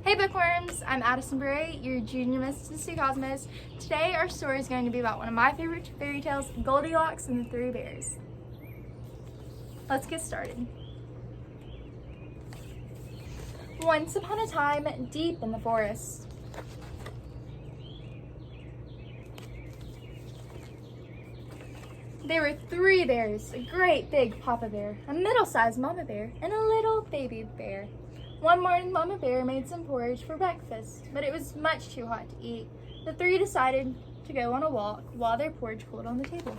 Hey bookworms, I'm Addison Bray, your junior Mississippi Cosmos. Today our story is going to be about one of my favorite fairy tales, Goldilocks and the Three Bears. Let's get started. Once upon a time, deep in the forest, there were three bears, a great big papa bear, a middle-sized mama bear, and a little baby bear. One morning, Mama Bear made some porridge for breakfast, but it was much too hot to eat. The three decided to go on a walk while their porridge cooled on the table.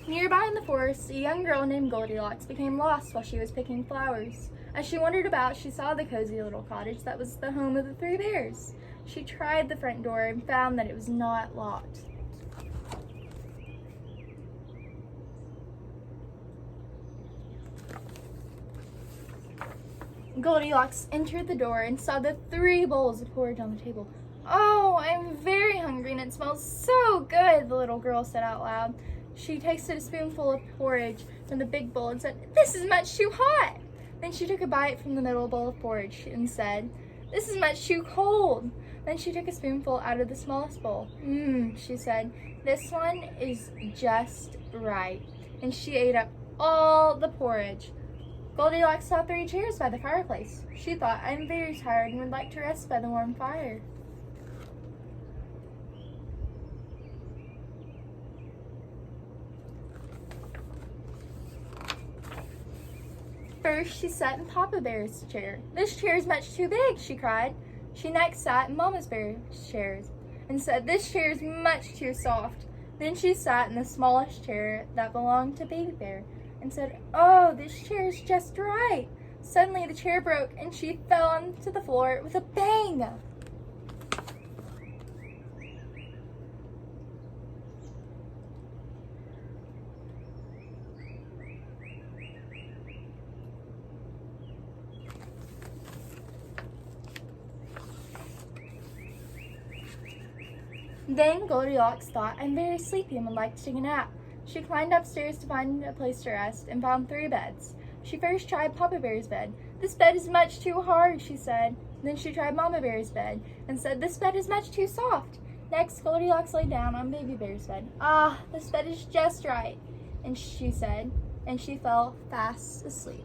Nearby in the forest, a young girl named Goldilocks became lost while she was picking flowers. As she wandered about, she saw the cozy little cottage that was the home of the three bears. She tried the front door and found that it was not locked. Goldilocks entered the door and saw the three bowls of porridge on the table. "Oh, I'm very hungry and it smells so good," the little girl said out loud. She tasted a spoonful of porridge from the big bowl and said, "This is much too hot." Then she took a bite from the middle bowl of porridge and said, "This is much too cold." Then she took a spoonful out of the smallest bowl. She said, "This one is just right." And she ate up all the porridge. Goldilocks saw three chairs by the fireplace. She thought, "I'm very tired and would like to rest by the warm fire." First, she sat in Papa Bear's chair. "This chair is much too big," she cried. She next sat in Mama Bear's chairs and said, "This chair is much too soft." Then she sat in the smallest chair that belonged to Baby Bear and said, "Oh, this chair is just right." Suddenly the chair broke and she fell onto the floor with a bang. Then Goldilocks thought, "I'm very sleepy and would like to take a nap." She climbed upstairs to find a place to rest and found three beds. She first tried Papa Bear's bed. "This bed is much too hard," she said. Then she tried Mama Bear's bed and said, "This bed is much too soft." Next, Goldilocks lay down on Baby Bear's bed. "Ah, this bed is just right," and she said, and she fell fast asleep.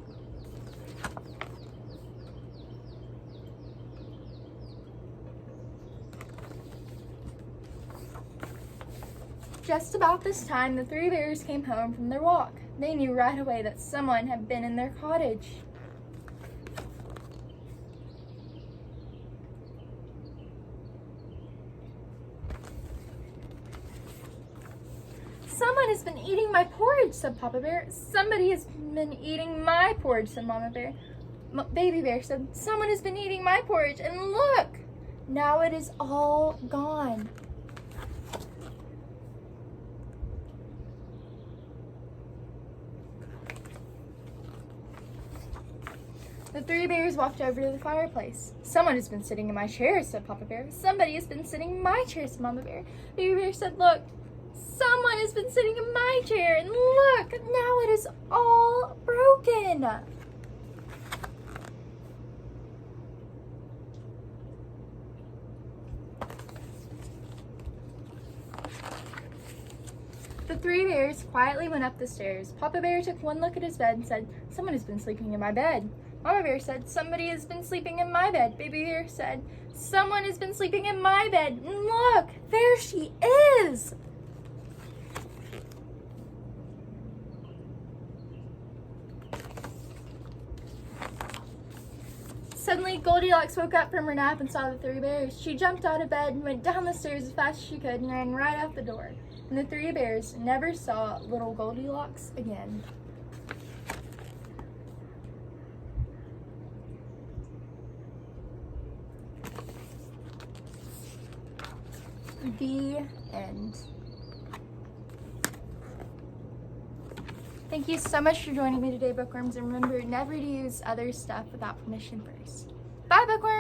Just about this time, the three bears came home from their walk. They knew right away that someone had been in their cottage. "Someone has been eating my porridge," said Papa Bear. "Somebody has been eating my porridge," said Mama Bear. Baby Bear said, "Someone has been eating my porridge, and look, now it is all gone." The three bears walked over to the fireplace. "Someone has been sitting in my chair," said Papa Bear. "Somebody has been sitting in my chair," said Mama Bear. Baby Bear said, "Look, someone has been sitting in my chair, and look, now it is all broken." The three bears quietly went up the stairs. Papa Bear took one look at his bed and said, "Someone has been sleeping in my bed." Mama Bear said, "Somebody has been sleeping in my bed." Baby Bear said, "Someone has been sleeping in my bed. And look, there she is." Suddenly, Goldilocks woke up from her nap and saw the three bears. She jumped out of bed and went down the stairs as fast as she could and ran right out the door. And the three bears never saw little Goldilocks again. The end. Thank you so much for joining me today, bookworms, and remember never to use other stuff without permission first. Bye, bookworms!